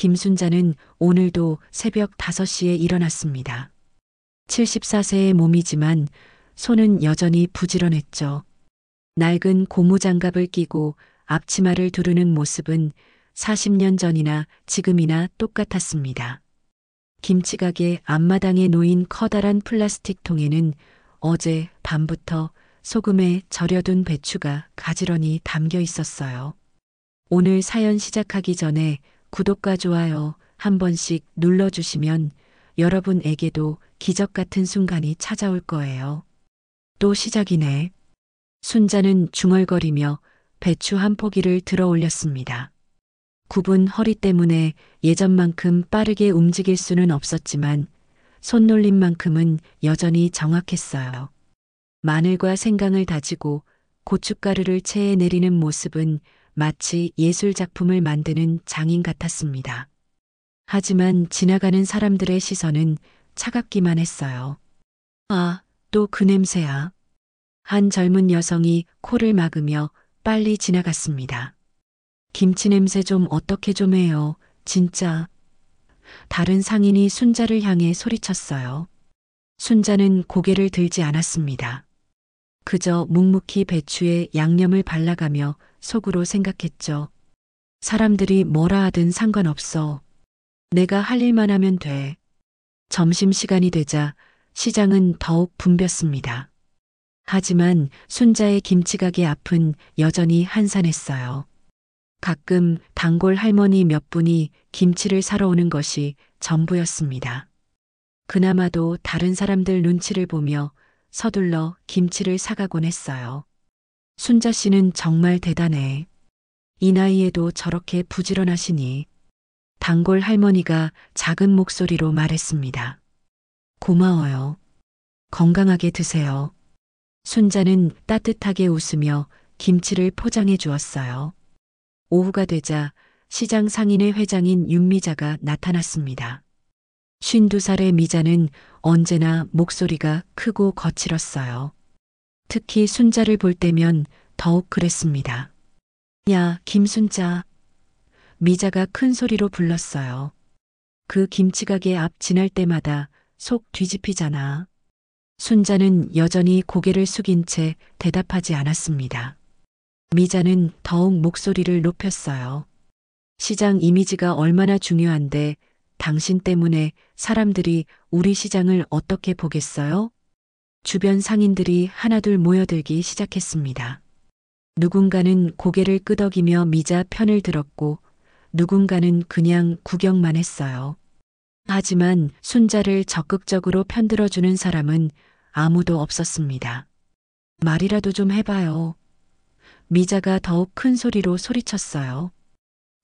김순자는 오늘도 새벽 5시에 일어났습니다. 74세의 몸이지만 손은 여전히 부지런했죠. 낡은 고무장갑을 끼고 앞치마를 두르는 모습은 40년 전이나 지금이나 똑같았습니다. 김치가게 앞마당에 놓인 커다란 플라스틱 통에는 어제 밤부터 소금에 절여둔 배추가 가지런히 담겨 있었어요. 오늘 사연 시작하기 전에 구독과 좋아요 한 번씩 눌러주시면 여러분에게도 기적 같은 순간이 찾아올 거예요. 또 시작이네. 순자는 중얼거리며 배추 한 포기를 들어 올렸습니다. 굽은 허리 때문에 예전만큼 빠르게 움직일 수는 없었지만 손놀림만큼은 여전히 정확했어요. 마늘과 생강을 다지고 고춧가루를 체에 내리는 모습은 마치 예술작품을 만드는 장인 같았습니다. 하지만 지나가는 사람들의 시선은 차갑기만 했어요. 아, 또 그 냄새야. 한 젊은 여성이 코를 막으며 빨리 지나갔습니다. 김치 냄새 좀 어떻게 좀 해요, 진짜. 다른 상인이 순자를 향해 소리쳤어요. 순자는 고개를 들지 않았습니다. 그저 묵묵히 배추에 양념을 발라가며 속으로 생각했죠. 사람들이 뭐라 하든 상관없어. 내가 할 일만 하면 돼. 점심시간이 되자 시장은 더욱 붐볐습니다. 하지만 순자의 김치가게 앞은 여전히 한산했어요. 가끔 단골 할머니 몇 분이 김치를 사러 오는 것이 전부였습니다. 그나마도 다른 사람들 눈치를 보며 서둘러 김치를 사가곤 했어요. 순자 씨는 정말 대단해. 이 나이에도 저렇게 부지런하시니. 단골 할머니가 작은 목소리로 말했습니다. 고마워요. 건강하게 드세요. 순자는 따뜻하게 웃으며 김치를 포장해 주었어요. 오후가 되자 시장 상인회 회장인 윤미자가 나타났습니다. 52살의 미자는 언제나 목소리가 크고 거칠었어요. 특히 순자를 볼 때면 더욱 그랬습니다. 야, 김순자. 미자가 큰 소리로 불렀어요. 그 김치가게 앞 지날 때마다 속 뒤집히잖아. 순자는 여전히 고개를 숙인 채 대답하지 않았습니다. 미자는 더욱 목소리를 높였어요. 시장 이미지가 얼마나 중요한데 당신 때문에 사람들이 우리 시장을 어떻게 보겠어요? 주변 상인들이 하나둘 모여들기 시작했습니다. 누군가는 고개를 끄덕이며 미자 편을 들었고 누군가는 그냥 구경만 했어요. 하지만 순자를 적극적으로 편들어주는 사람은 아무도 없었습니다. 말이라도 좀 해봐요. 미자가 더욱 큰 소리로 소리쳤어요.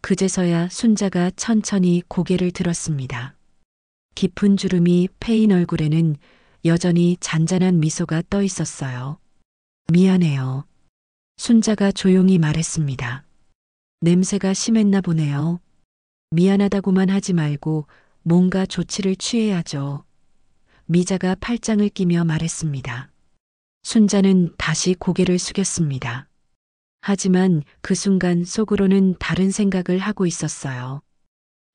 그제서야 순자가 천천히 고개를 들었습니다. 깊은 주름이 패인 얼굴에는 여전히 잔잔한 미소가 떠 있었어요. 미안해요. 순자가 조용히 말했습니다. 냄새가 심했나 보네요. 미안하다고만 하지 말고 뭔가 조치를 취해야죠. 미자가 팔짱을 끼며 말했습니다. 순자는 다시 고개를 숙였습니다. 하지만 그 순간 속으로는 다른 생각을 하고 있었어요.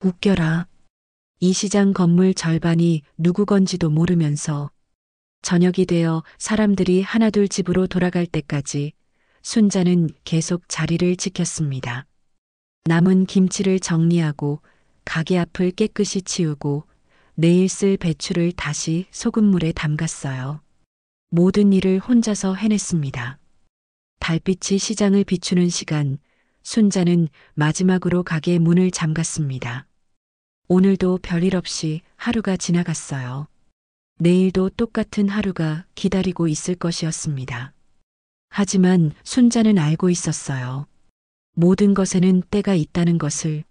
웃겨라. 이 시장 건물 절반이 누구 건지도 모르면서 저녁이 되어 사람들이 하나둘 집으로 돌아갈 때까지 순자는 계속 자리를 지켰습니다. 남은 김치를 정리하고 가게 앞을 깨끗이 치우고 내일 쓸 배추를 다시 소금물에 담갔어요. 모든 일을 혼자서 해냈습니다. 달빛이 시장을 비추는 시간, 순자는 마지막으로 가게 문을 잠갔습니다. 오늘도 별일 없이 하루가 지나갔어요. 내일도 똑같은 하루가 기다리고 있을 것이었습니다. 하지만 순자는 알고 있었어요. 모든 것에는 때가 있다는 것을.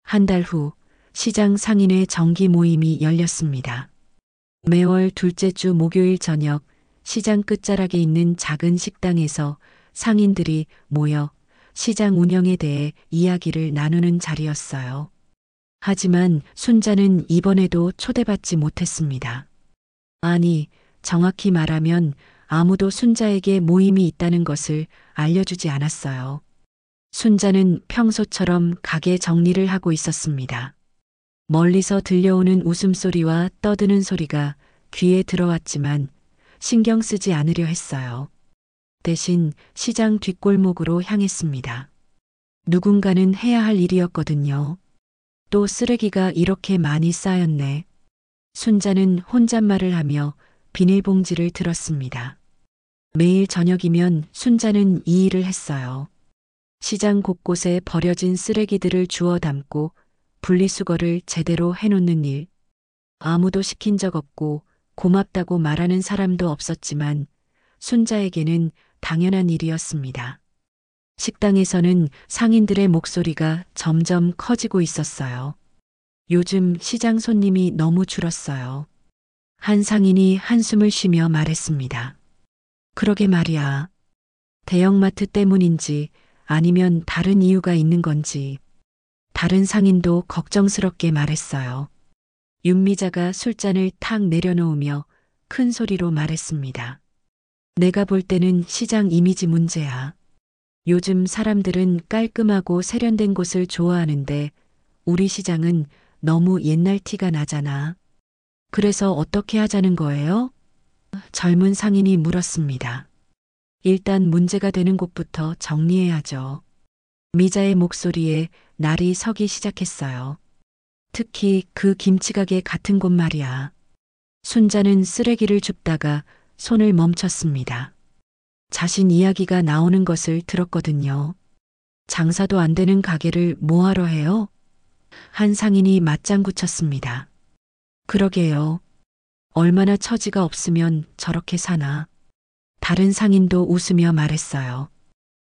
한 달 후 시장 상인회 정기 모임이 열렸습니다. 매월 둘째 주 목요일 저녁 시장 끝자락에 있는 작은 식당에서 상인들이 모여 시장 운영에 대해 이야기를 나누는 자리였어요. 하지만 순자는 이번에도 초대받지 못했습니다. 아니, 정확히 말하면 아무도 순자에게 모임이 있다는 것을 알려주지 않았어요. 순자는 평소처럼 가게 정리를 하고 있었습니다. 멀리서 들려오는 웃음소리와 떠드는 소리가 귀에 들어왔지만 신경 쓰지 않으려 했어요. 대신 시장 뒷골목으로 향했습니다. 누군가는 해야 할 일이었거든요. 또 쓰레기가 이렇게 많이 쌓였네. 순자는 혼잣말을 하며 비닐봉지를 들었습니다. 매일 저녁이면 순자는 이 일을 했어요. 시장 곳곳에 버려진 쓰레기들을 주워 담고 분리수거를 제대로 해놓는 일. 아무도 시킨 적 없고 고맙다고 말하는 사람도 없었지만 순자에게는 당연한 일이었습니다. 식당에서는 상인들의 목소리가 점점 커지고 있었어요. 요즘 시장 손님이 너무 줄었어요. 한 상인이 한숨을 쉬며 말했습니다. 그러게 말이야. 대형마트 때문인지 아니면 다른 이유가 있는 건지. 다른 상인도 걱정스럽게 말했어요. 윤미자가 술잔을 탁 내려놓으며 큰 소리로 말했습니다. 내가 볼 때는 시장 이미지 문제야. 요즘 사람들은 깔끔하고 세련된 곳을 좋아하는데 우리 시장은 너무 옛날 티가 나잖아. 그래서 어떻게 하자는 거예요? 젊은 상인이 물었습니다. 일단 문제가 되는 곳부터 정리해야죠. 미자의 목소리에 날이 서기 시작했어요. 특히 그 김치가게 같은 곳 말이야. 순자는 쓰레기를 줍다가 손을 멈췄습니다. 자신 이야기가 나오는 것을 들었거든요. 장사도 안 되는 가게를 뭐하러 해요? 한 상인이 맞장구 쳤습니다. 그러게요. 얼마나 처지가 없으면 저렇게 사나. 다른 상인도 웃으며 말했어요.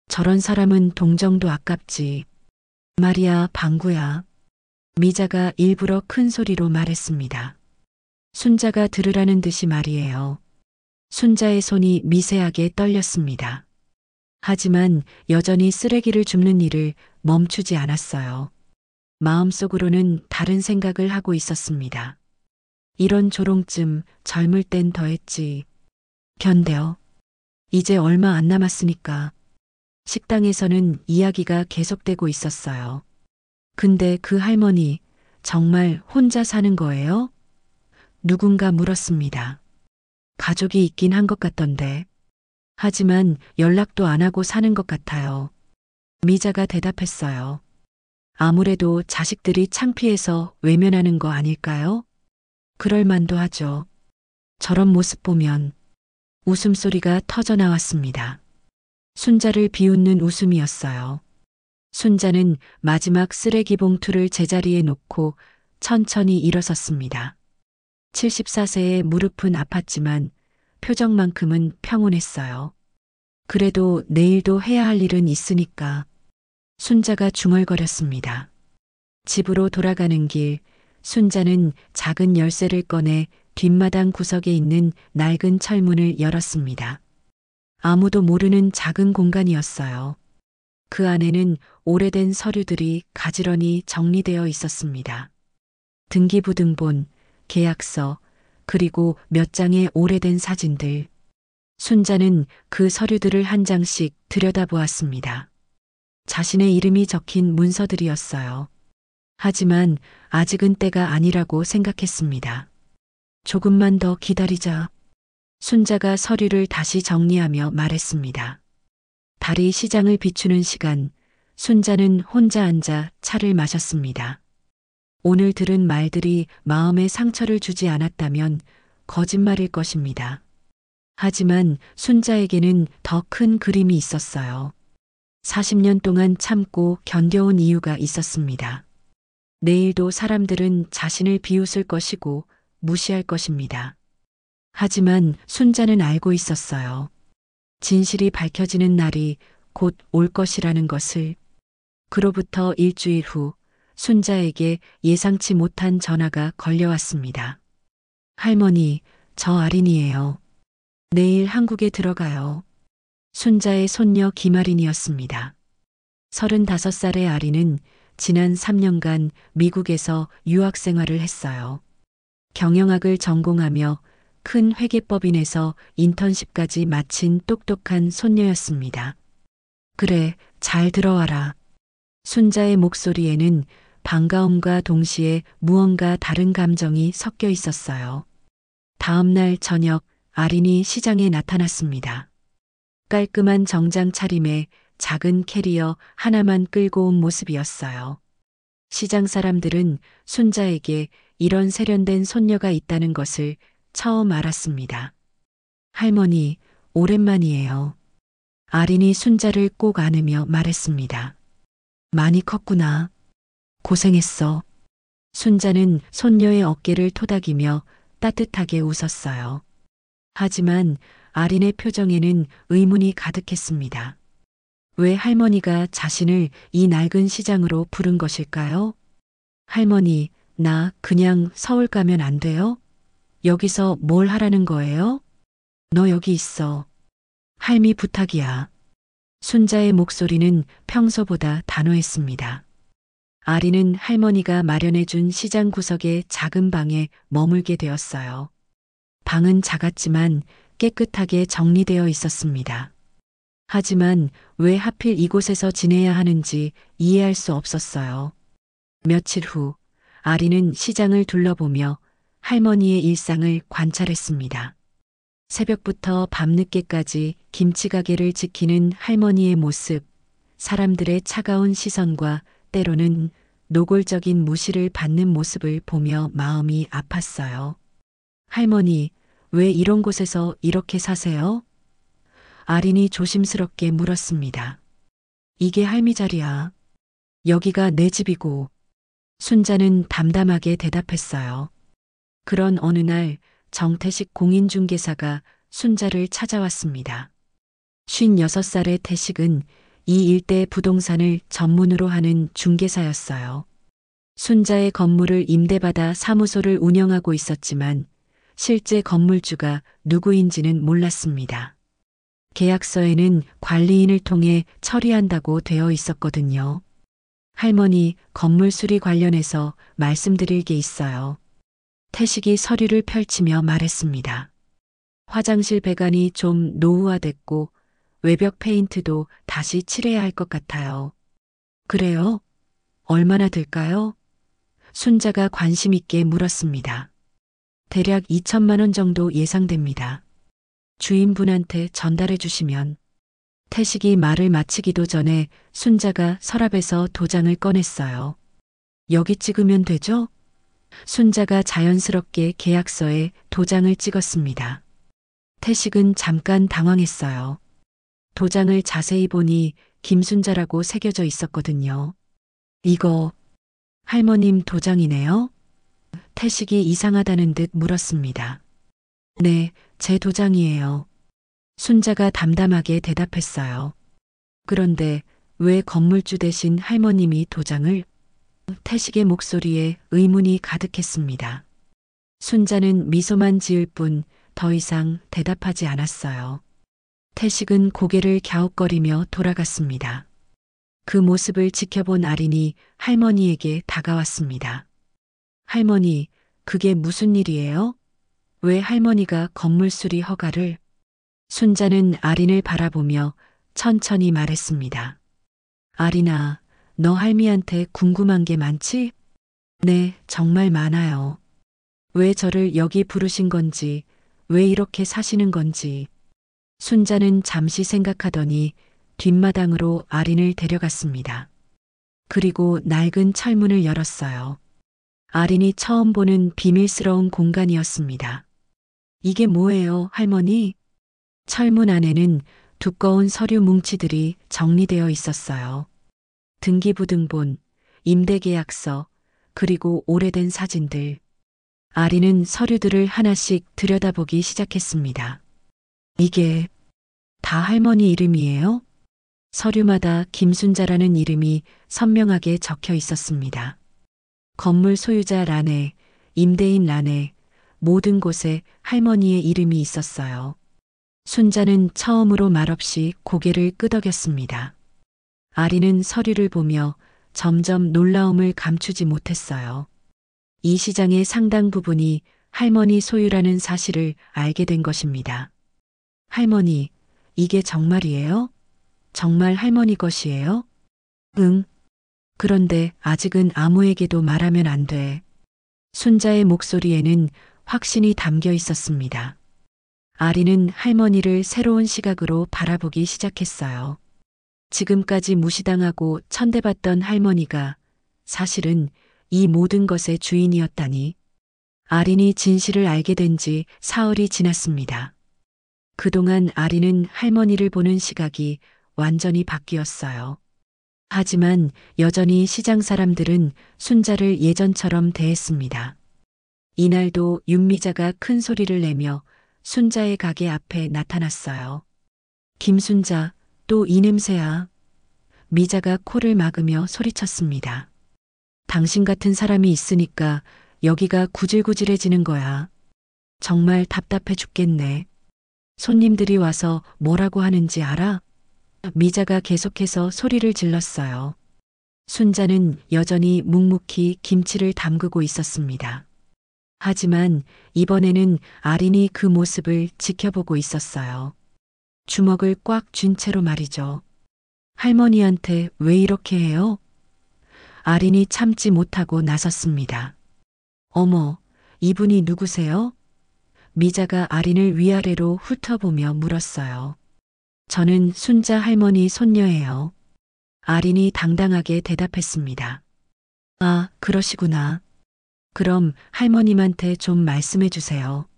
저런 사람은 동정도 아깝지. 말이야, 방구야. 미자가 일부러 큰 소리로 말했습니다. 순자가 들으라는 듯이 말이에요. 순자의 손이 미세하게 떨렸습니다. 하지만 여전히 쓰레기를 줍는 일을 멈추지 않았어요. 마음속으로는 다른 생각을 하고 있었습니다. 이런 조롱쯤 젊을 땐 더했지. 견뎌. 이제 얼마 안 남았으니까. 식당에서는 이야기가 계속되고 있었어요. 근데 그 할머니 정말 혼자 사는 거예요? 누군가 물었습니다. 가족이 있긴 한 것 같던데. 하지만 연락도 안 하고 사는 것 같아요. 미자가 대답했어요. 아무래도 자식들이 창피해서 외면하는 거 아닐까요? 그럴 만도 하죠. 저런 모습 보면 웃음소리가 터져 나왔습니다. 순자를 비웃는 웃음이었어요. 순자는 마지막 쓰레기 봉투를 제자리에 놓고 천천히 일어섰습니다. 74세의 무릎은 아팠지만 표정만큼은 평온했어요. 그래도 내일도 해야 할 일은 있으니까. 순자가 중얼거렸습니다. 집으로 돌아가는 길, 순자는 작은 열쇠를 꺼내 뒷마당 구석에 있는 낡은 철문을 열었습니다. 아무도 모르는 작은 공간이었어요. 그 안에는 오래된 서류들이 가지런히 정리되어 있었습니다. 등기부등본, 계약서, 그리고 몇 장의 오래된 사진들. 순자는 그 서류들을 한 장씩 들여다보았습니다. 자신의 이름이 적힌 문서들이었어요. 하지만 아직은 때가 아니라고 생각했습니다. 조금만 더 기다리자. 순자가 서류를 다시 정리하며 말했습니다. 달이 시장을 비추는 시간, 순자는 혼자 앉아 차를 마셨습니다. 오늘 들은 말들이 마음에 상처를 주지 않았다면 거짓말일 것입니다. 하지만 순자에게는 더 큰 그림이 있었어요. 40년 동안 참고 견뎌온 이유가 있었습니다. 내일도 사람들은 자신을 비웃을 것이고 무시할 것입니다. 하지만 순자는 알고 있었어요. 진실이 밝혀지는 날이 곧 올 것이라는 것을. 그로부터 일주일 후 순자에게 예상치 못한 전화가 걸려왔습니다. 할머니, 저 아린이에요. 내일 한국에 들어가요. 순자의 손녀 김아린이었습니다. 35살의 아린은 지난 3년간 미국에서 유학 생활을 했어요. 경영학을 전공하며 큰 회계법인에서 인턴십까지 마친 똑똑한 손녀였습니다. 그래, 잘 들어와라. 순자의 목소리에는 반가움과 동시에 무언가 다른 감정이 섞여 있었어요. 다음 날 저녁 아린이 시장에 나타났습니다. 깔끔한 정장 차림에 작은 캐리어 하나만 끌고 온 모습이었어요. 시장 사람들은 순자에게 이런 세련된 손녀가 있다는 것을 처음 알았습니다. 할머니, 오랜만이에요. 아린이 순자를 꼭 안으며 말했습니다. 많이 컸구나. 고생했어. 순자는 손녀의 어깨를 토닥이며 따뜻하게 웃었어요. 하지만 아린의 표정에는 의문이 가득했습니다. 왜 할머니가 자신을 이 낡은 시장으로 부른 것일까요? 할머니, 나 그냥 서울 가면 안 돼요? 여기서 뭘 하라는 거예요? 너 여기 있어. 할미 부탁이야. 순자의 목소리는 평소보다 단호했습니다. 아리는 할머니가 마련해준 시장 구석의 작은 방에 머물게 되었어요. 방은 작았지만 깨끗하게 정리되어 있었습니다. 하지만 왜 하필 이곳에서 지내야 하는지 이해할 수 없었어요. 며칠 후 아리는 시장을 둘러보며 할머니의 일상을 관찰했습니다. 새벽부터 밤늦게까지 김치 가게를 지키는 할머니의 모습, 사람들의 차가운 시선과 때로는 노골적인 무시를 받는 모습을 보며 마음이 아팠어요. 할머니, 왜 이런 곳에서 이렇게 사세요? 아린이 조심스럽게 물었습니다. 이게 할미 자리야. 여기가 내 집이고. 순자는 담담하게 대답했어요. 그런 어느 날 정태식 공인중개사가 순자를 찾아왔습니다. 56살의 태식은 이 일대 부동산을 전문으로 하는 중개사였어요. 순자의 건물을 임대받아 사무소를 운영하고 있었지만 실제 건물주가 누구인지는 몰랐습니다. 계약서에는 관리인을 통해 처리한다고 되어 있었거든요. 할머니, 건물 수리 관련해서 말씀드릴 게 있어요. 태식이 서류를 펼치며 말했습니다. 화장실 배관이 좀 노후화됐고 외벽 페인트도 다시 칠해야 할 것 같아요. 그래요? 얼마나 들까요? 순자가 관심 있게 물었습니다. 대략 2천만 원 정도 예상됩니다. 주인분한테 전달해 주시면. 태식이 말을 마치기도 전에 순자가 서랍에서 도장을 꺼냈어요. 여기 찍으면 되죠? 순자가 자연스럽게 계약서에 도장을 찍었습니다. 태식은 잠깐 당황했어요. 도장을 자세히 보니 김순자라고 새겨져 있었거든요. 이거 할머님 도장이네요? 태식이 이상하다는 듯 물었습니다. 네, 제 도장이에요. 순자가 담담하게 대답했어요. 그런데 왜 건물주 대신 할머님이 도장을? 태식의 목소리에 의문이 가득했습니다. 순자는 미소만 지을 뿐 더 이상 대답하지 않았어요. 태식은 고개를 갸웃거리며 돌아갔습니다. 그 모습을 지켜본 아린이 할머니에게 다가왔습니다. 할머니, 그게 무슨 일이에요? 왜 할머니가 건물 수리 허가를? 순자는 아린을 바라보며 천천히 말했습니다. 아린아, 너 할미한테 궁금한 게 많지? 네, 정말 많아요. 왜 저를 여기 부르신 건지, 왜 이렇게 사시는 건지. 순자는 잠시 생각하더니 뒷마당으로 아린을 데려갔습니다. 그리고 낡은 철문을 열었어요. 아린이 처음 보는 비밀스러운 공간이었습니다. 이게 뭐예요, 할머니? 철문 안에는 두꺼운 서류 뭉치들이 정리되어 있었어요. 등기부등본, 임대계약서, 그리고 오래된 사진들. 아린은 서류들을 하나씩 들여다보기 시작했습니다. 이게 다 할머니 이름이에요? 서류마다 김순자라는 이름이 선명하게 적혀 있었습니다. 건물 소유자 란에, 임대인 란에, 모든 곳에 할머니의 이름이 있었어요. 순자는 처음으로 말없이 고개를 끄덕였습니다. 아린은 서류를 보며 점점 놀라움을 감추지 못했어요. 이 시장의 상당 부분이 할머니 소유라는 사실을 알게 된 것입니다. 할머니, 이게 정말이에요? 정말 할머니 것이에요? 응. 그런데 아직은 아무에게도 말하면 안 돼. 순자의 목소리에는 확신이 담겨 있었습니다. 아리는 할머니를 새로운 시각으로 바라보기 시작했어요. 지금까지 무시당하고 천대받던 할머니가 사실은 이 모든 것의 주인이었다니. 아린이 진실을 알게 된 지 사흘이 지났습니다. 그동안 아린은 할머니를 보는 시각이 완전히 바뀌었어요. 하지만 여전히 시장 사람들은 순자를 예전처럼 대했습니다. 이날도 윤미자가 큰 소리를 내며 순자의 가게 앞에 나타났어요. 김순자, 또 이 냄새야. 미자가 코를 막으며 소리쳤습니다. 당신 같은 사람이 있으니까 여기가 구질구질해지는 거야. 정말 답답해 죽겠네. 손님들이 와서 뭐라고 하는지 알아? 미자가 계속해서 소리를 질렀어요. 순자는 여전히 묵묵히 김치를 담그고 있었습니다. 하지만 이번에는 아린이 그 모습을 지켜보고 있었어요. 주먹을 꽉 쥔 채로 말이죠. 할머니한테 왜 이렇게 해요? 아린이 참지 못하고 나섰습니다. 어머, 이분이 누구세요? 미자가 아린을 위아래로 훑어보며 물었어요. 저는 순자 할머니 손녀예요. 아린이 당당하게 대답했습니다. 아, 그러시구나. 그럼 할머님한테 좀 말씀해 주세요.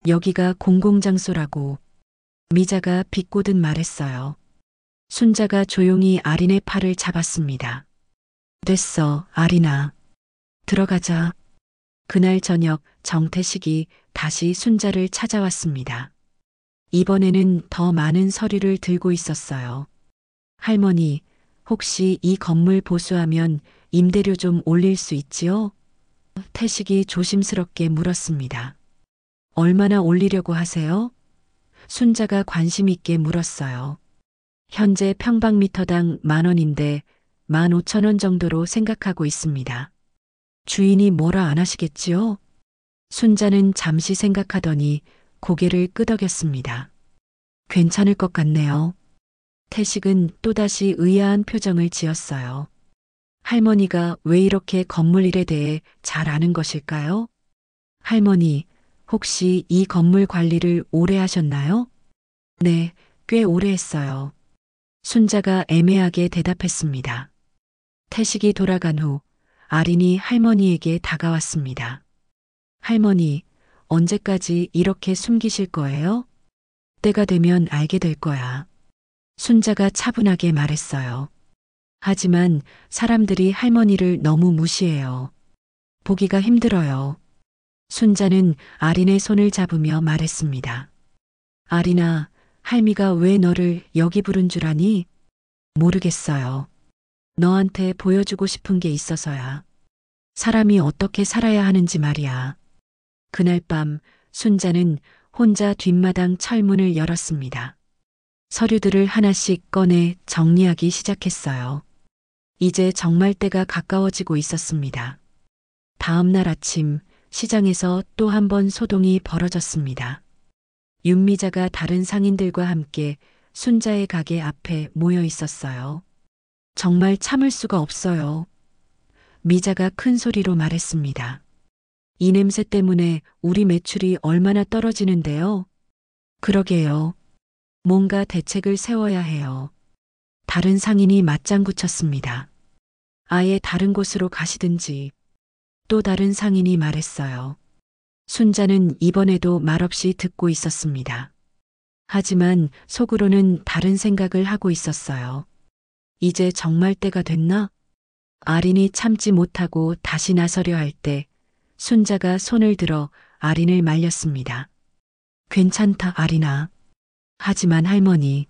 여기가 공공장소라고. 미자가 비꼬듯 말했어요. 순자가 조용히 아린의 팔을 잡았습니다. 됐어, 아린아. 들어가자. 그날 저녁 정태식이 다시 순자를 찾아왔습니다. 이번에는 더 많은 서류를 들고 있었어요. 할머니, 혹시 이 건물 보수하면 임대료 좀 올릴 수 있지요? 태식이 조심스럽게 물었습니다. 얼마나 올리려고 하세요? 순자가 관심 있게 물었어요. 현재 평방미터당 10,000원인데 15,000원 정도로 생각하고 있습니다. 주인이 뭐라 안 하시겠지요? 순자는 잠시 생각하더니 고개를 끄덕였습니다. 괜찮을 것 같네요. 태식은 또다시 의아한 표정을 지었어요. 할머니가 왜 이렇게 건물 일에 대해 잘 아는 것일까요? 할머니, 혹시 이 건물 관리를 오래 하셨나요? 네, 꽤 오래 했어요. 순자가 애매하게 대답했습니다. 태식이 돌아간 후 아린이 할머니에게 다가왔습니다. 할머니, 언제까지 이렇게 숨기실 거예요? 때가 되면 알게 될 거야. 순자가 차분하게 말했어요. 하지만 사람들이 할머니를 너무 무시해요. 보기가 힘들어요. 순자는 아린의 손을 잡으며 말했습니다. 아린아, 할미가 왜 너를 여기 부른 줄 아니? 모르겠어요. 너한테 보여주고 싶은 게 있어서야. 사람이 어떻게 살아야 하는지 말이야. 그날 밤 순자는 혼자 뒷마당 철문을 열었습니다. 서류들을 하나씩 꺼내 정리하기 시작했어요. 이제 정말 때가 가까워지고 있었습니다. 다음 날 아침 시장에서 또 한 번 소동이 벌어졌습니다. 윤미자가 다른 상인들과 함께 순자의 가게 앞에 모여 있었어요. 정말 참을 수가 없어요. 미자가 큰 소리로 말했습니다. 이 냄새 때문에 우리 매출이 얼마나 떨어지는데요? 그러게요. 뭔가 대책을 세워야 해요. 다른 상인이 맞장구 쳤습니다. 아예 다른 곳으로 가시든지. 또 다른 상인이 말했어요. 순자는 이번에도 말없이 듣고 있었습니다. 하지만 속으로는 다른 생각을 하고 있었어요. 이제 정말 때가 됐나? 아린이 참지 못하고 다시 나서려 할 때 순자가 손을 들어 아린을 말렸습니다. 괜찮다, 아린아. 하지만 할머니,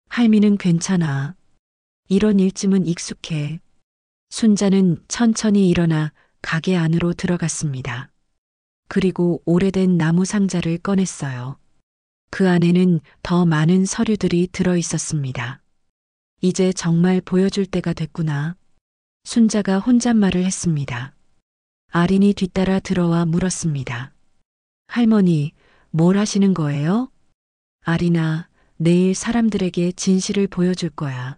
할미는 괜찮아. 이런 일쯤은 익숙해. 순자는 천천히 일어나 가게 안으로 들어갔습니다. 그리고 오래된 나무 상자를 꺼냈어요. 그 안에는 더 많은 서류들이 들어 있었습니다. 이제 정말 보여줄 때가 됐구나. 순자가 혼잣말을 했습니다. 아린이 뒤따라 들어와 물었습니다. 할머니, 뭘 하시는 거예요? 아린아, 내일 사람들에게 진실을 보여줄 거야.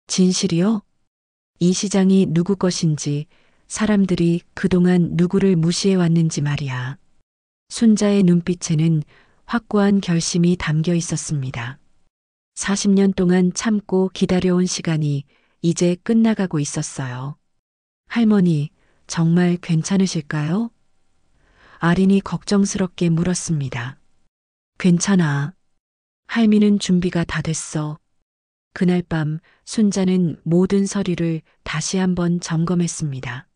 진실이요? 이 시장이 누구 것인지, 사람들이 그동안 누구를 무시해 왔는지 말이야. 순자의 눈빛에는 확고한 결심이 담겨 있었습니다. 40년 동안 참고 기다려온 시간이 이제 끝나가고 있었어요. 할머니, 정말 괜찮으실까요? 아린이 걱정스럽게 물었습니다. 괜찮아. 할미는 준비가 다 됐어. 그날 밤 순자는 모든 서류를 다시 한번 점검했습니다.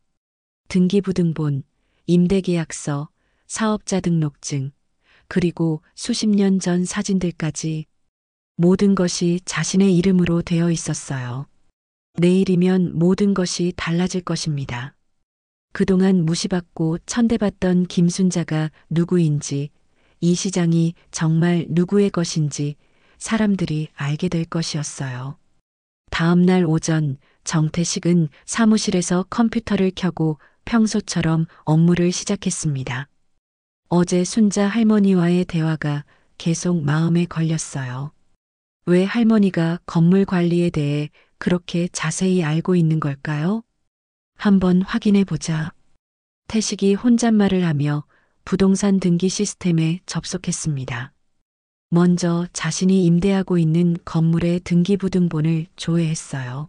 등기부등본, 임대계약서, 사업자 등록증, 그리고 수십 년 전 사진들까지 모든 것이 자신의 이름으로 되어 있었어요. 내일이면 모든 것이 달라질 것입니다. 그동안 무시받고 천대받던 김순자가 누구인지, 이 시장이 정말 누구의 것인지 사람들이 알게 될 것이었어요. 다음 날 오전 정태식은 사무실에서 컴퓨터를 켜고 평소처럼 업무를 시작했습니다. 어제 순자 할머니와의 대화가 계속 마음에 걸렸어요. 왜 할머니가 건물 관리에 대해 그렇게 자세히 알고 있는 걸까요? 한번 확인해 보자. 태식이 혼잣말을 하며 부동산 등기 시스템에 접속했습니다. 먼저 자신이 임대하고 있는 건물의 등기부등본을 조회했어요.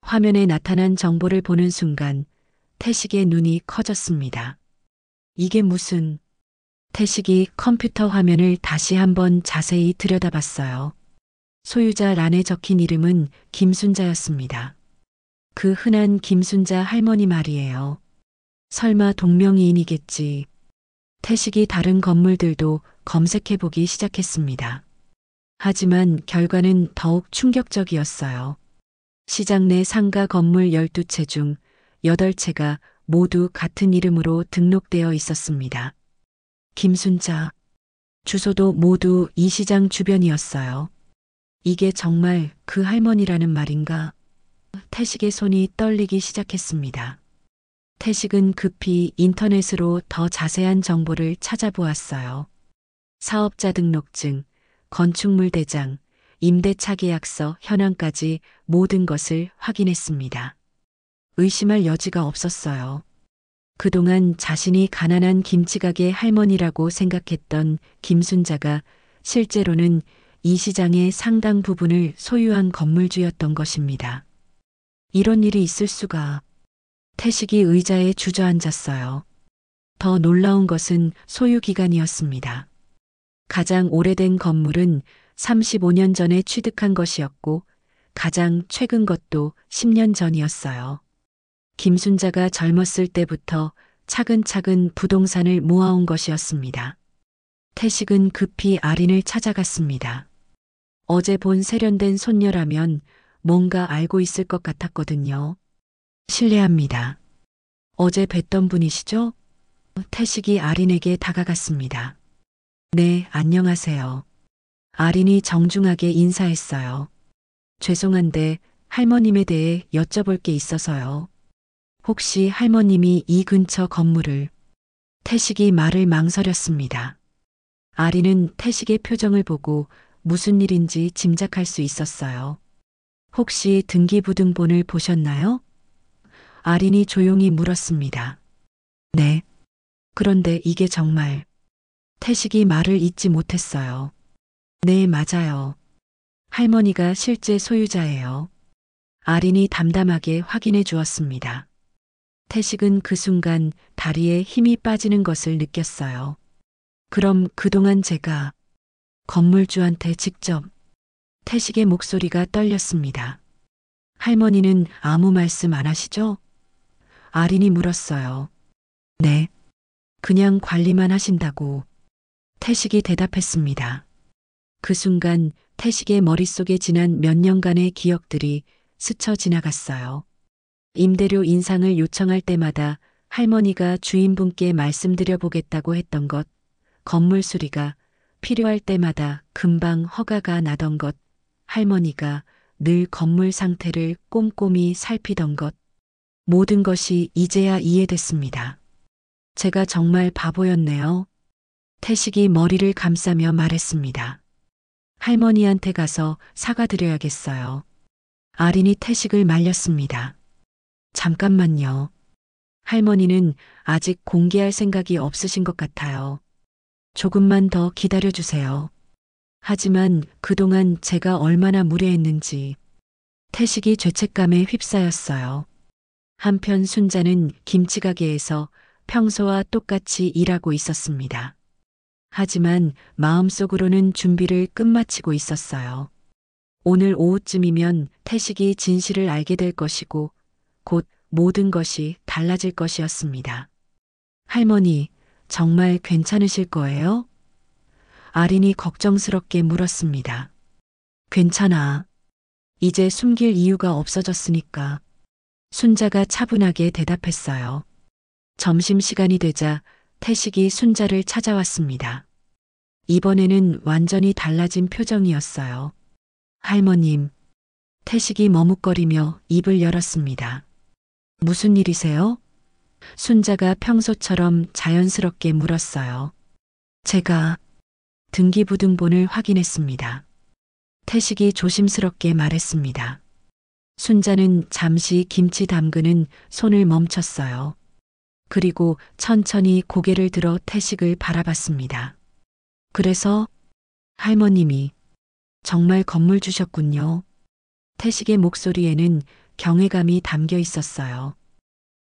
화면에 나타난 정보를 보는 순간 태식의 눈이 커졌습니다. 이게 무슨... 태식이 컴퓨터 화면을 다시 한번 자세히 들여다봤어요. 소유자 란에 적힌 이름은 김순자였습니다. 그 흔한 김순자 할머니 말이에요. 설마 동명이인이겠지. 태식이 다른 건물들도 검색해보기 시작했습니다. 하지만 결과는 더욱 충격적이었어요. 시장 내 상가 건물 12채 중 8채가 모두 같은 이름으로 등록되어 있었습니다. 김순자. 주소도 모두 이 시장 주변이었어요. 이게 정말 그 할머니라는 말인가? 태식의 손이 떨리기 시작했습니다. 태식은 급히 인터넷으로 더 자세한 정보를 찾아보았어요. 사업자 등록증, 건축물 대장, 임대차 계약서 현황까지 모든 것을 확인했습니다. 의심할 여지가 없었어요. 그동안 자신이 가난한 김치가게 할머니라고 생각했던 김순자가 실제로는 이 시장의 상당 부분을 소유한 건물주였던 것입니다. 이런 일이 있을 수가... 태식이 의자에 주저앉았어요. 더 놀라운 것은 소유 기간이었습니다. 가장 오래된 건물은 35년 전에 취득한 것이었고 가장 최근 것도 10년 전이었어요. 김순자가 젊었을 때부터 차근차근 부동산을 모아온 것이었습니다. 태식은 급히 아린을 찾아갔습니다. 어제 본 세련된 손녀라면 뭔가 알고 있을 것 같았거든요. 실례합니다. 어제 뵀던 분이시죠? 태식이 아린에게 다가갔습니다. 네, 안녕하세요. 아린이 정중하게 인사했어요. 죄송한데 할머님에 대해 여쭤볼 게 있어서요. 혹시 할머님이 이 근처 건물을... 태식이 말을 망설였습니다. 아린은 태식의 표정을 보고 무슨 일인지 짐작할 수 있었어요. 혹시 등기부등본을 보셨나요? 아린이 조용히 물었습니다. 네. 그런데 이게 정말... 태식이 말을 잇지 못했어요. 네, 맞아요. 할머니가 실제 소유자예요. 아린이 담담하게 확인해 주었습니다. 태식은 그 순간 다리에 힘이 빠지는 것을 느꼈어요. 그럼 그동안 제가 건물주한테 직접... 태식의 목소리가 떨렸습니다. 할머니는 아무 말씀 안 하시죠? 아린이 물었어요. 네. 그냥 관리만 하신다고. 태식이 대답했습니다. 그 순간 태식의 머릿속에 지난 몇 년간의 기억들이 스쳐 지나갔어요. 임대료 인상을 요청할 때마다 할머니가 주인분께 말씀드려 보겠다고 했던 것, 건물 수리가 필요할 때마다 금방 허가가 나던 것, 할머니가 늘 건물 상태를 꼼꼼히 살피던 것, 모든 것이 이제야 이해됐습니다. 제가 정말 바보였네요. 태식이 머리를 감싸며 말했습니다. 할머니한테 가서 사과드려야겠어요. 아린이 태식을 말렸습니다. 잠깐만요. 할머니는 아직 공개할 생각이 없으신 것 같아요. 조금만 더 기다려주세요. 하지만 그동안 제가 얼마나 무례했는지 태식이 죄책감에 휩싸였어요. 한편 순자는 김치가게에서 평소와 똑같이 일하고 있었습니다. 하지만 마음속으로는 준비를 끝마치고 있었어요. 오늘 오후쯤이면 태식이 진실을 알게 될 것이고 곧 모든 것이 달라질 것이었습니다. 할머니, 정말 괜찮으실 거예요? 아린이 걱정스럽게 물었습니다. 괜찮아. 이제 숨길 이유가 없어졌으니까. 순자가 차분하게 대답했어요. 점심시간이 되자 태식이 순자를 찾아왔습니다. 이번에는 완전히 달라진 표정이었어요. 할머님, 태식이 머뭇거리며 입을 열었습니다. 무슨 일이세요? 순자가 평소처럼 자연스럽게 물었어요. 제가 등기부등본을 확인했습니다. 태식이 조심스럽게 말했습니다. 순자는 잠시 김치 담그는 손을 멈췄어요. 그리고 천천히 고개를 들어 태식을 바라봤습니다. 그래서 할머님이 정말 건물 주셨군요. 태식의 목소리에는 경외감이 담겨 있었어요.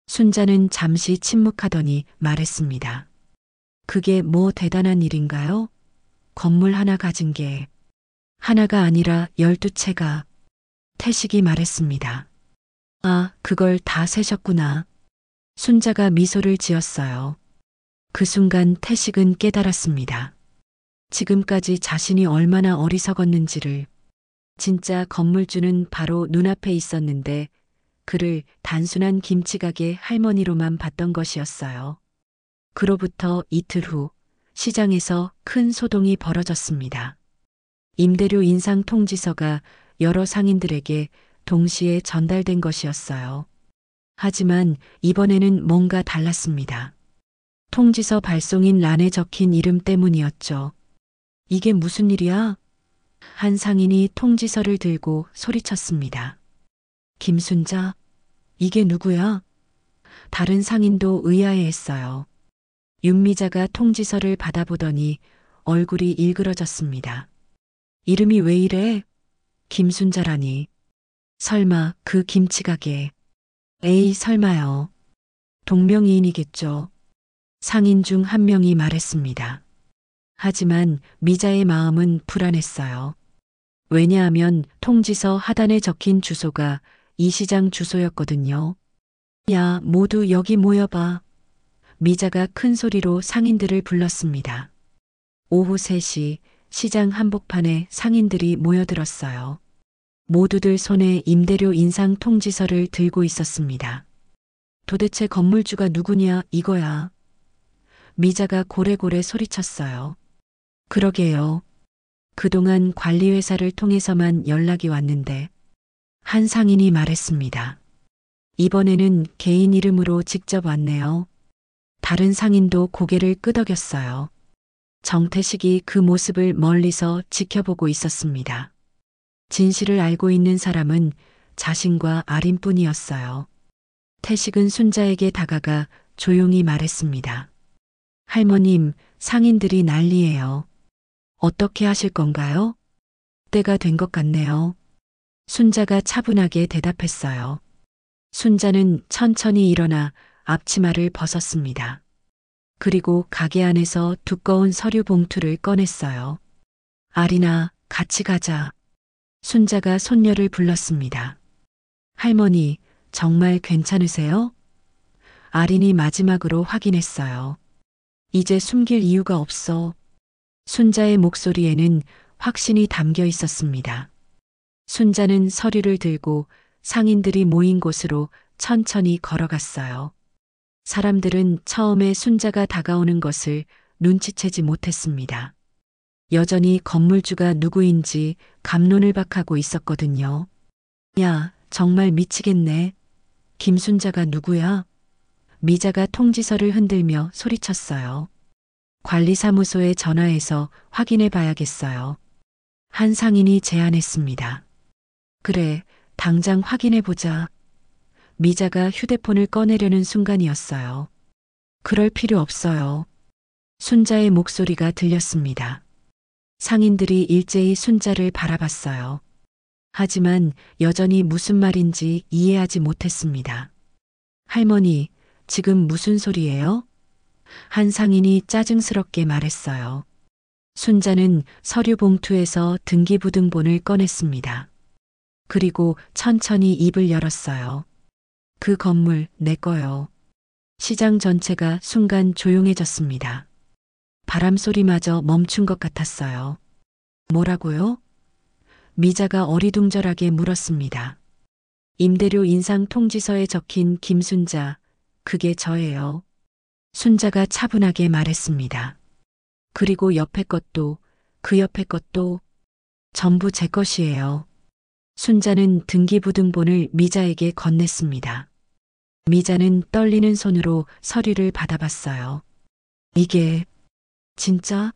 순자는 잠시 침묵하더니 말했습니다. 그게 뭐 대단한 일인가요? 건물 하나 가진 게 하나가 아니라 12채가. 태식이 말했습니다. 아, 그걸 다 세셨구나. 순자가 미소를 지었어요. 그 순간 태식은 깨달았습니다. 지금까지 자신이 얼마나 어리석었는지를. 진짜 건물주는 바로 눈앞에 있었는데 그를 단순한 김치가게 할머니로만 봤던 것이었어요. 그로부터 이틀 후 시장에서 큰 소동이 벌어졌습니다. 임대료 인상 통지서가 여러 상인들에게 동시에 전달된 것이었어요. 하지만 이번에는 뭔가 달랐습니다. 통지서 발송인 란에 적힌 이름 때문이었죠. 이게 무슨 일이야? 한 상인이 통지서를 들고 소리쳤습니다. 김순자, 이게 누구야? 다른 상인도 의아해했어요. 윤미자가 통지서를 받아보더니 얼굴이 일그러졌습니다. 이름이 왜 이래? 김순자라니. 설마 그 김치가게. 에이, 설마요. 동명이인이겠죠. 상인 중 한 명이 말했습니다. 하지만 미자의 마음은 불안했어요. 왜냐하면 통지서 하단에 적힌 주소가 이 시장 주소였거든요. 야, 모두 여기 모여봐. 미자가 큰 소리로 상인들을 불렀습니다. 오후 3시 시장 한복판에 상인들이 모여들었어요. 모두들 손에 임대료 인상 통지서를 들고 있었습니다. 도대체 건물주가 누구냐 이거야. 미자가 고래고래 소리쳤어요. 그러게요. 그동안 관리회사를 통해서만 연락이 왔는데 한 상인이 말했습니다. 이번에는 개인 이름으로 직접 왔네요. 다른 상인도 고개를 끄덕였어요. 정태식이 그 모습을 멀리서 지켜보고 있었습니다. 진실을 알고 있는 사람은 자신과 아린뿐이었어요. 태식은 순자에게 다가가 조용히 말했습니다. 할머님, 상인들이 난리예요. 어떻게 하실 건가요? 때가 된 것 같네요. 순자가 차분하게 대답했어요. 순자는 천천히 일어나 앞치마를 벗었습니다. 그리고 가게 안에서 두꺼운 서류 봉투를 꺼냈어요. 아린아, 같이 가자. 순자가 손녀를 불렀습니다. 할머니, 정말 괜찮으세요? 아린이 마지막으로 확인했어요. 이제 숨길 이유가 없어. 순자의 목소리에는 확신이 담겨 있었습니다. 순자는 서류를 들고 상인들이 모인 곳으로 천천히 걸어갔어요. 사람들은 처음에 순자가 다가오는 것을 눈치채지 못했습니다. 여전히 건물주가 누구인지 갑론을박하고 있었거든요. 야, 정말 미치겠네. 김순자가 누구야? 미자가 통지서를 흔들며 소리쳤어요. 관리사무소에 전화해서 확인해 봐야겠어요. 한 상인이 제안했습니다. 그래, 당장 확인해 보자. 미자가 휴대폰을 꺼내려는 순간이었어요. 그럴 필요 없어요. 순자의 목소리가 들렸습니다. 상인들이 일제히 순자를 바라봤어요. 하지만 여전히 무슨 말인지 이해하지 못했습니다. 할머니, 지금 무슨 소리예요? 한 상인이 짜증스럽게 말했어요. 순자는 서류 봉투에서 등기부등본을 꺼냈습니다. 그리고 천천히 입을 열었어요. 그 건물 내 거요. 시장 전체가 순간 조용해졌습니다. 바람 소리마저 멈춘 것 같았어요. 뭐라고요? 미자가 어리둥절하게 물었습니다. 임대료 인상 통지서에 적힌 김순자, 그게 저예요. 순자가 차분하게 말했습니다. 그리고 옆에 것도, 그 옆에 것도 전부 제 것이에요. 순자는 등기부등본을 미자에게 건넸습니다. 미자는 떨리는 손으로 서류를 받아봤어요. 이게 진짜?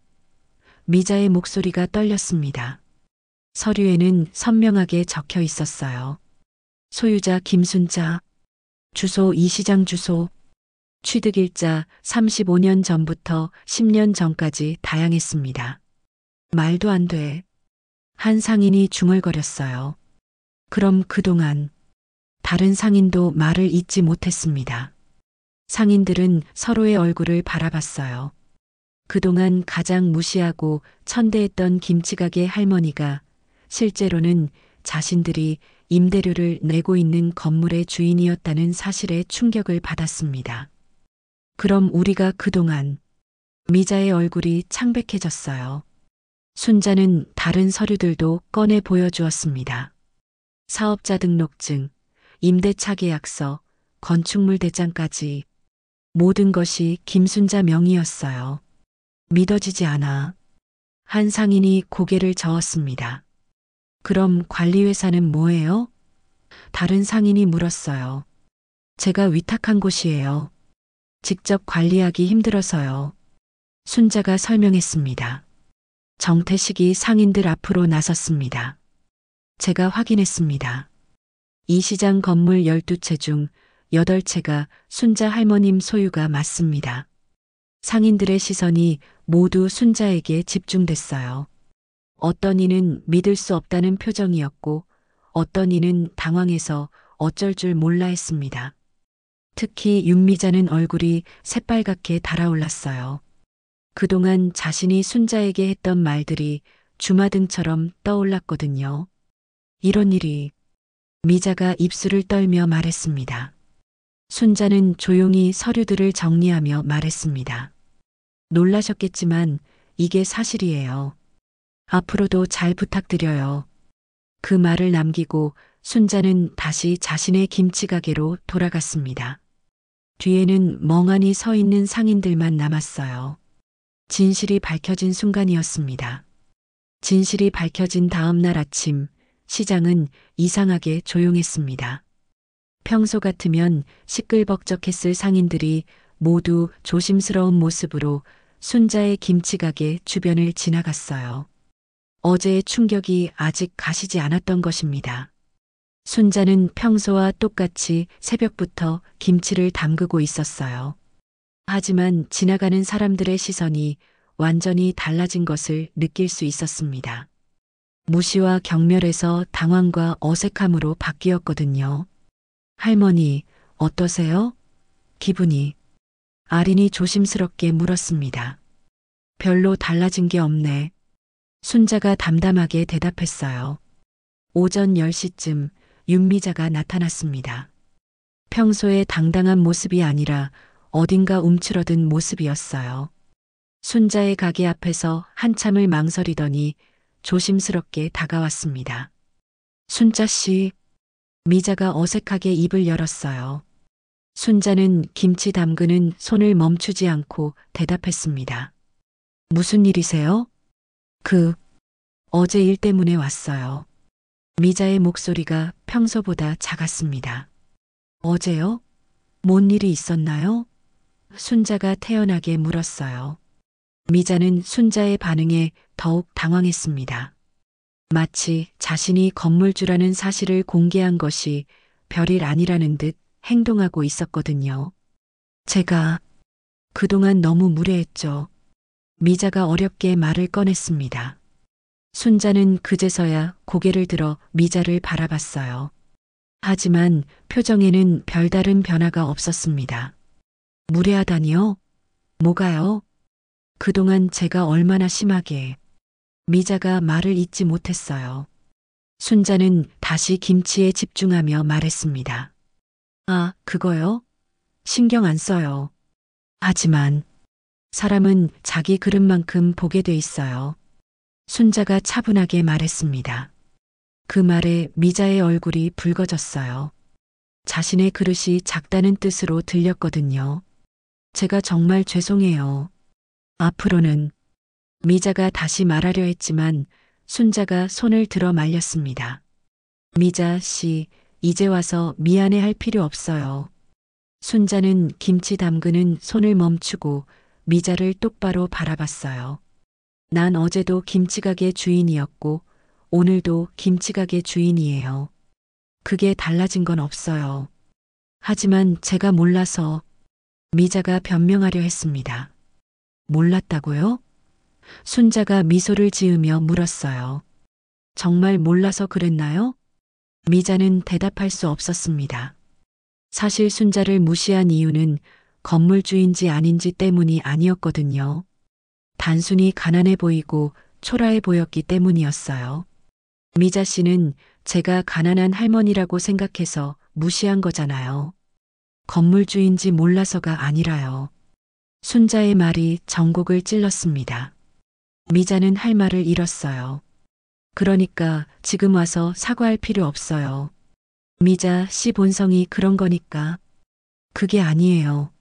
미자의 목소리가 떨렸습니다. 서류에는 선명하게 적혀 있었어요. 소유자 김순자, 주소 이 시장 주소, 취득일자 35년 전부터 10년 전까지 다양했습니다. 말도 안 돼. 한 상인이 중얼거렸어요. 그럼 그동안 다른 상인도 말을 잇지 못했습니다. 상인들은 서로의 얼굴을 바라봤어요. 그동안 가장 무시하고 천대했던 김치가게 할머니가 실제로는 자신들이 임대료를 내고 있는 건물의 주인이었다는 사실에 충격을 받았습니다. 그럼 우리가 그동안 미자의 얼굴이 창백해졌어요. 순자는 다른 서류들도 꺼내 보여주었습니다. 사업자 등록증, 임대차 계약서, 건축물 대장까지 모든 것이 김순자 명의였어요. 믿어지지 않아. 한 상인이 고개를 저었습니다. 그럼 관리회사는 뭐예요? 다른 상인이 물었어요. 제가 위탁한 곳이에요. 직접 관리하기 힘들어서요. 순자가 설명했습니다. 정태식이 상인들 앞으로 나섰습니다. 제가 확인했습니다. 이 시장 건물 12채 중 8채가 순자 할머님 소유가 맞습니다. 상인들의 시선이 모두 순자에게 집중됐어요. 어떤 이는 믿을 수 없다는 표정이었고 어떤 이는 당황해서 어쩔 줄 몰라 했습니다. 특히 윤미자는 얼굴이 새빨갛게 달아올랐어요. 그동안 자신이 순자에게 했던 말들이 주마등처럼 떠올랐거든요. 이런 일이. 미자가 입술을 떨며 말했습니다. 순자는 조용히 서류들을 정리하며 말했습니다. 놀라셨겠지만 이게 사실이에요. 앞으로도 잘 부탁드려요. 그 말을 남기고 순자는 다시 자신의 김치가게로 돌아갔습니다. 뒤에는 멍하니 서 있는 상인들만 남았어요. 진실이 밝혀진 순간이었습니다. 진실이 밝혀진 다음 날 아침, 시장은 이상하게 조용했습니다. 평소 같으면 시끌벅적했을 상인들이 모두 조심스러운 모습으로 순자의 김치가게 주변을 지나갔어요. 어제의 충격이 아직 가시지 않았던 것입니다. 순자는 평소와 똑같이 새벽부터 김치를 담그고 있었어요. 하지만 지나가는 사람들의 시선이 완전히 달라진 것을 느낄 수 있었습니다. 무시와 경멸에서 당황과 어색함으로 바뀌었거든요. 할머니, 어떠세요? 기분이. 아린이 조심스럽게 물었습니다. 별로 달라진 게 없네. 순자가 담담하게 대답했어요. 오전 10시쯤 윤미자가 나타났습니다. 평소의 당당한 모습이 아니라 어딘가 움츠러든 모습이었어요. 순자의 가게 앞에서 한참을 망설이더니 조심스럽게 다가왔습니다. 순자 씨, 미자가 어색하게 입을 열었어요. 순자는 김치 담그는 손을 멈추지 않고 대답했습니다. 무슨 일이세요? 어제 일 때문에 왔어요. 미자의 목소리가 평소보다 작았습니다. 어제요? 뭔 일이 있었나요? 순자가 태연하게 물었어요. 미자는 순자의 반응에 더욱 당황했습니다. 마치 자신이 건물주라는 사실을 공개한 것이 별일 아니라는 듯 행동하고 있었거든요. 제가 그동안 너무 무례했죠. 미자가 어렵게 말을 꺼냈습니다. 순자는 그제서야 고개를 들어 미자를 바라봤어요. 하지만 표정에는 별다른 변화가 없었습니다. 무례하다니요? 뭐가요? 그동안 제가 얼마나 심하게. 미자가 말을 잇지 못했어요. 순자는 다시 김치에 집중하며 말했습니다. 아, 그거요? 신경 안 써요. 하지만 사람은 자기 그릇만큼 보게 돼 있어요. 순자가 차분하게 말했습니다. 그 말에 미자의 얼굴이 붉어졌어요. 자신의 그릇이 작다는 뜻으로 들렸거든요. 제가 정말 죄송해요. 앞으로는. 미자가 다시 말하려 했지만 순자가 손을 들어 말렸습니다. 미자 씨, 이제 와서 미안해 할 필요 없어요. 순자는 김치 담그는 손을 멈추고 미자를 똑바로 바라봤어요. 난 어제도 김치가게 주인이었고 오늘도 김치가게 주인이에요. 그게 달라진 건 없어요. 하지만 제가 몰라서. 미자가 변명하려 했습니다. 몰랐다고요? 순자가 미소를 지으며 물었어요. 정말 몰라서 그랬나요? 미자는 대답할 수 없었습니다. 사실 순자를 무시한 이유는 건물주인지 아닌지 때문이 아니었거든요. 단순히 가난해 보이고 초라해 보였기 때문이었어요. 미자 씨는 제가 가난한 할머니라고 생각해서 무시한 거잖아요. 건물주인지 몰라서가 아니라요. 순자의 말이 전곡을 찔렀습니다. 미자는 할 말을 잃었어요. 그러니까 지금 와서 사과할 필요 없어요. 미자 씨 본성이 그런 거니까. 그게 아니에요.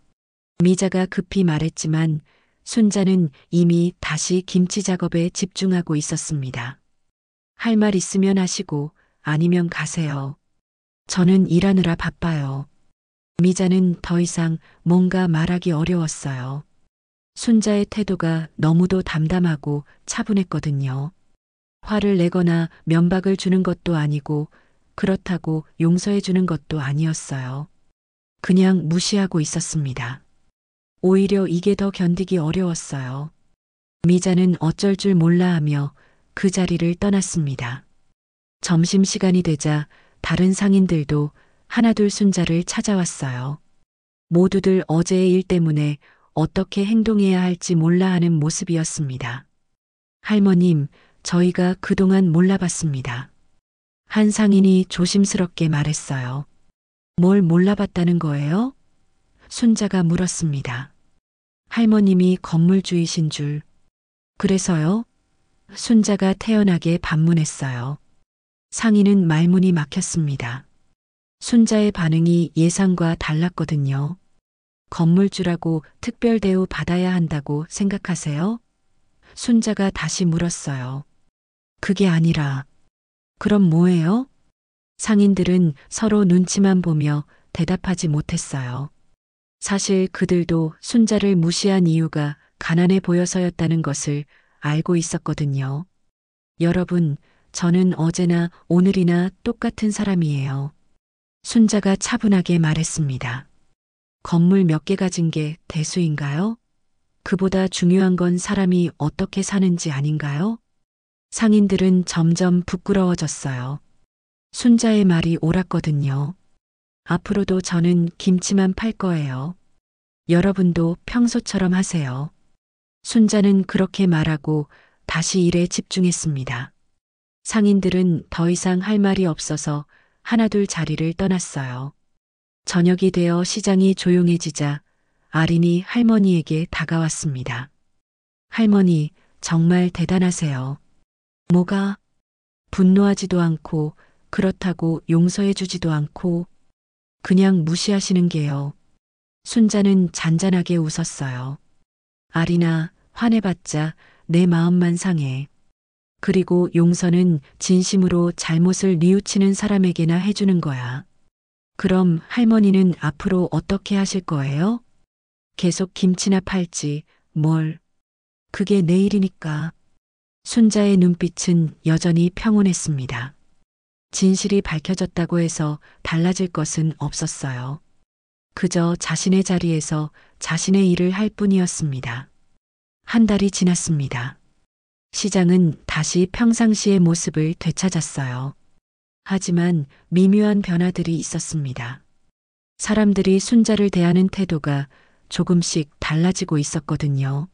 미자가 급히 말했지만 순자는 이미 다시 김치 작업에 집중하고 있었습니다. 할 말 있으면 하시고 아니면 가세요. 저는 일하느라 바빠요. 미자는 더 이상 뭔가 말하기 어려웠어요. 순자의 태도가 너무도 담담하고 차분했거든요. 화를 내거나 면박을 주는 것도 아니고 그렇다고 용서해 주는 것도 아니었어요. 그냥 무시하고 있었습니다. 오히려 이게 더 견디기 어려웠어요. 미자는 어쩔 줄 몰라 하며 그 자리를 떠났습니다. 점심시간이 되자 다른 상인들도 하나둘 순자를 찾아왔어요. 모두들 어제의 일 때문에 어떻게 행동해야 할지 몰라 하는 모습이었습니다. 할머님, 저희가 그동안 몰라봤습니다. 한 상인이 조심스럽게 말했어요. 뭘 몰라봤다는 거예요? 순자가 물었습니다. 할머님이 건물주이신 줄. 그래서요? 순자가 태연하게 반문했어요. 상인은 말문이 막혔습니다. 순자의 반응이 예상과 달랐거든요. 건물주라고 특별 대우 받아야 한다고 생각하세요? 순자가 다시 물었어요. 그게 아니라, 그럼 뭐예요? 상인들은 서로 눈치만 보며 대답하지 못했어요. 사실 그들도 순자를 무시한 이유가 가난해 보여서였다는 것을 알고 있었거든요. 여러분, 저는 어제나 오늘이나 똑같은 사람이에요. 순자가 차분하게 말했습니다. 건물 몇 개 가진 게 대수인가요? 그보다 중요한 건 사람이 어떻게 사는지 아닌가요? 상인들은 점점 부끄러워졌어요. 순자의 말이 옳았거든요. 앞으로도 저는 김치만 팔 거예요. 여러분도 평소처럼 하세요. 순자는 그렇게 말하고 다시 일에 집중했습니다. 상인들은 더 이상 할 말이 없어서 하나둘 자리를 떠났어요. 저녁이 되어 시장이 조용해지자 아린이 할머니에게 다가왔습니다. 할머니, 정말 대단하세요. 뭐가? 분노하지도 않고 그렇다고 용서해 주지도 않고 그냥 무시하시는 게요. 순자는 잔잔하게 웃었어요. 아린아, 화내봤자 내 마음만 상해. 그리고 용서는 진심으로 잘못을 뉘우치는 사람에게나 해주는 거야. 그럼 할머니는 앞으로 어떻게 하실 거예요? 계속 김치나 팔지, 뭘. 그게 내일이니까. 순자의 눈빛은 여전히 평온했습니다. 진실이 밝혀졌다고 해서 달라질 것은 없었어요. 그저 자신의 자리에서 자신의 일을 할 뿐이었습니다. 한 달이 지났습니다. 시장은 다시 평상시의 모습을 되찾았어요. 하지만 미묘한 변화들이 있었습니다. 사람들이 순자를 대하는 태도가 조금씩 달라지고 있었거든요.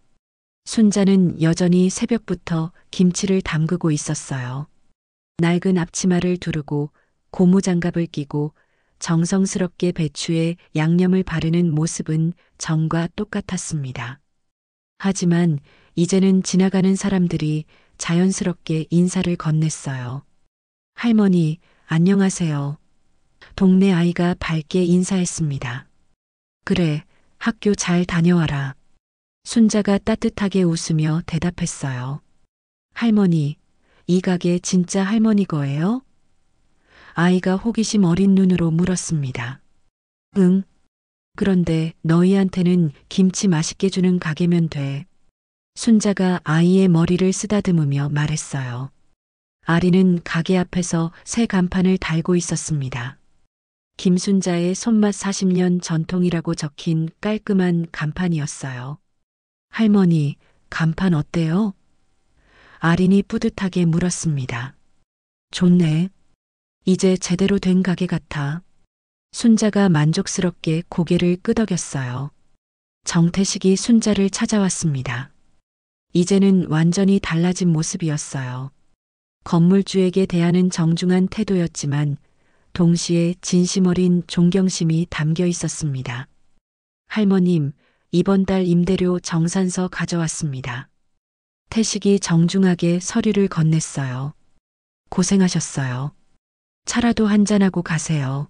순자는 여전히 새벽부터 김치를 담그고 있었어요. 낡은 앞치마를 두르고 고무장갑을 끼고 정성스럽게 배추에 양념을 바르는 모습은 전과 똑같았습니다. 하지만 이제는 지나가는 사람들이 자연스럽게 인사를 건넸어요. 할머니, 안녕하세요. 동네 아이가 밝게 인사했습니다. 그래, 학교 잘 다녀와라. 순자가 따뜻하게 웃으며 대답했어요. 할머니, 이 가게 진짜 할머니 거예요? 아이가 호기심 어린 눈으로 물었습니다. 응. 그런데 너희한테는 김치 맛있게 주는 가게면 돼. 순자가 아이의 머리를 쓰다듬으며 말했어요. 아리는 가게 앞에서 새 간판을 달고 있었습니다. 김순자의 손맛 40년 전통이라고 적힌 깔끔한 간판이었어요. 할머니, 간판 어때요? 아린이 뿌듯하게 물었습니다. 좋네. 이제 제대로 된 가게 같아. 순자가 만족스럽게 고개를 끄덕였어요. 정태식이 순자를 찾아왔습니다. 이제는 완전히 달라진 모습이었어요. 건물주에게 대하는 정중한 태도였지만 동시에 진심 어린 존경심이 담겨 있었습니다. 할머님, 이번 달 임대료 정산서 가져왔습니다. 태식이 정중하게 서류를 건넸어요. 고생하셨어요. 차라도 한잔하고 가세요.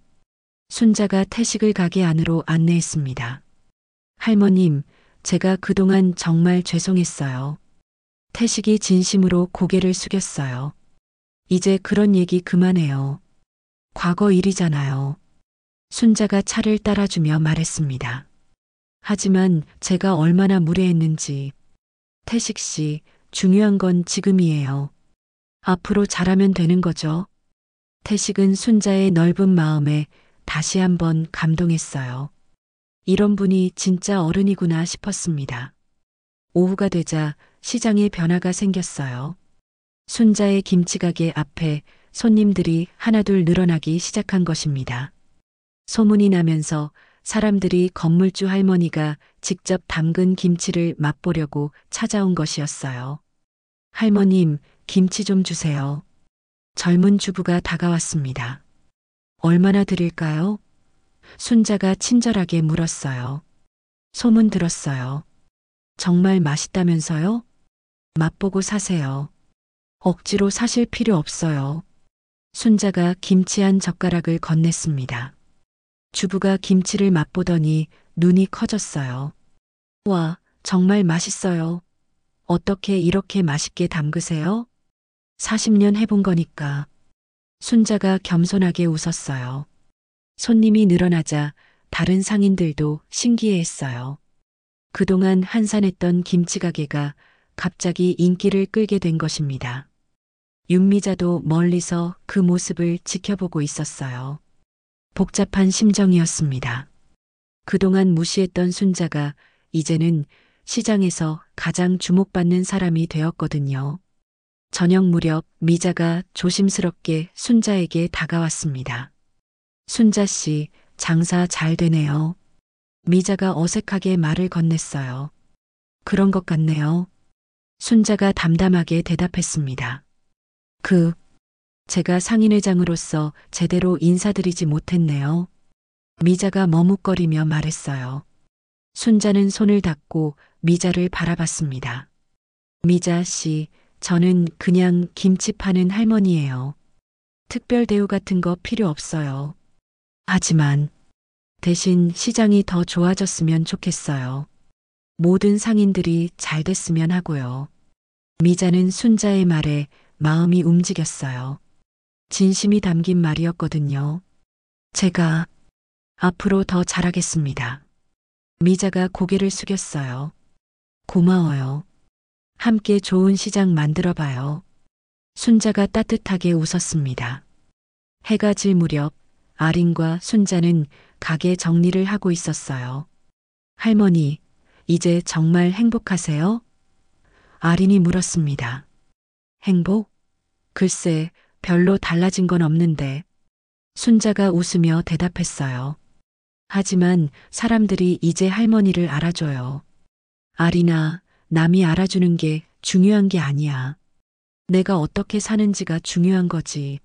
순자가 태식을 가게 안으로 안내했습니다. 할머님, 제가 그동안 정말 죄송했어요. 태식이 진심으로 고개를 숙였어요. 이제 그런 얘기 그만해요. 과거 일이잖아요. 순자가 차를 따라주며 말했습니다. 하지만 제가 얼마나 무례했는지. 태식 씨, 중요한 건 지금이에요. 앞으로 잘하면 되는 거죠. 태식은 순자의 넓은 마음에 다시 한번 감동했어요. 이런 분이 진짜 어른이구나 싶었습니다. 오후가 되자 시장에 변화가 생겼어요. 순자의 김치가게 앞에 손님들이 하나둘 늘어나기 시작한 것입니다. 소문이 나면서 사람들이 건물주 할머니가 직접 담근 김치를 맛보려고 찾아온 것이었어요. 할머님, 김치 좀 주세요. 젊은 주부가 다가왔습니다. 얼마나 드릴까요? 순자가 친절하게 물었어요. 소문 들었어요. 정말 맛있다면서요? 맛보고 사세요. 억지로 사실 필요 없어요. 순자가 김치 한 젓가락을 건넸습니다. 주부가 김치를 맛보더니 눈이 커졌어요. 와, 정말 맛있어요. 어떻게 이렇게 맛있게 담그세요? 40년 해본 거니까. 순자가 겸손하게 웃었어요. 손님이 늘어나자 다른 상인들도 신기해했어요. 그동안 한산했던 김치가게가 갑자기 인기를 끌게 된 것입니다. 윤미자도 멀리서 그 모습을 지켜보고 있었어요. 복잡한 심정이었습니다. 그동안 무시했던 순자가 이제는 시장에서 가장 주목받는 사람이 되었거든요. 저녁 무렵 미자가 조심스럽게 순자에게 다가왔습니다. 순자 씨, 장사 잘 되네요. 미자가 어색하게 말을 건넸어요. 그런 것 같네요. 순자가 담담하게 대답했습니다. 제가 상인회장으로서 제대로 인사드리지 못했네요. 미자가 머뭇거리며 말했어요. 순자는 손을 닫고 미자를 바라봤습니다. 미자 씨, 저는 그냥 김치 파는 할머니예요. 특별 대우 같은 거 필요 없어요. 하지만 대신 시장이 더 좋아졌으면 좋겠어요. 모든 상인들이 잘 됐으면 하고요. 미자는 순자의 말에 마음이 움직였어요. 진심이 담긴 말이었거든요. 제가 앞으로 더 잘하겠습니다. 미자가 고개를 숙였어요. 고마워요. 함께 좋은 시장 만들어봐요. 순자가 따뜻하게 웃었습니다. 해가 질 무렵 아린과 순자는 가게 정리를 하고 있었어요. 할머니, 이제 정말 행복하세요? 아린이 물었습니다. 행복? 글쎄, 별로 달라진 건 없는데. 순자가 웃으며 대답했어요. 하지만 사람들이 이제 할머니를 알아줘요. 아린아, 남이 알아주는 게 중요한 게 아니야. 내가 어떻게 사는지가 중요한 거지.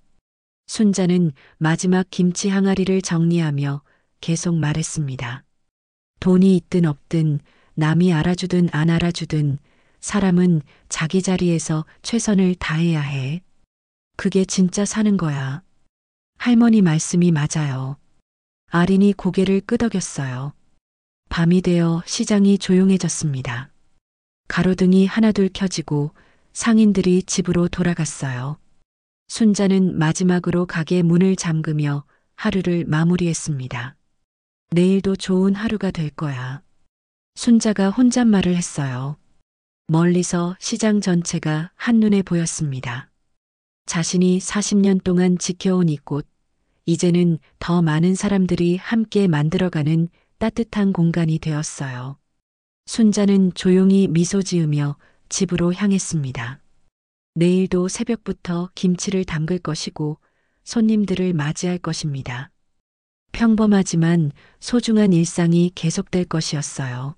순자는 마지막 김치 항아리를 정리하며 계속 말했습니다. 돈이 있든 없든 남이 알아주든 안 알아주든 사람은 자기 자리에서 최선을 다해야 해. 그게 진짜 사는 거야. 할머니 말씀이 맞아요. 아린이 고개를 끄덕였어요. 밤이 되어 시장이 조용해졌습니다. 가로등이 하나둘 켜지고 상인들이 집으로 돌아갔어요. 순자는 마지막으로 가게 문을 잠그며 하루를 마무리했습니다. 내일도 좋은 하루가 될 거야. 순자가 혼잣말을 했어요. 멀리서 시장 전체가 한눈에 보였습니다. 자신이 40년 동안 지켜온 이곳, 이제는 더 많은 사람들이 함께 만들어가는 따뜻한 공간이 되었어요. 순자는 조용히 미소 지으며 집으로 향했습니다. 내일도 새벽부터 김치를 담글 것이고 손님들을 맞이할 것입니다. 평범하지만 소중한 일상이 계속될 것이었어요.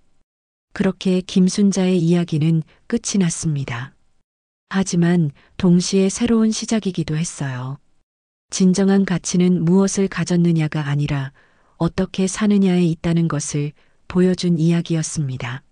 그렇게 김순자의 이야기는 끝이 났습니다. 하지만 동시에 새로운 시작이기도 했어요. 진정한 가치는 무엇을 가졌느냐가 아니라 어떻게 사느냐에 있다는 것을 보여준 이야기였습니다.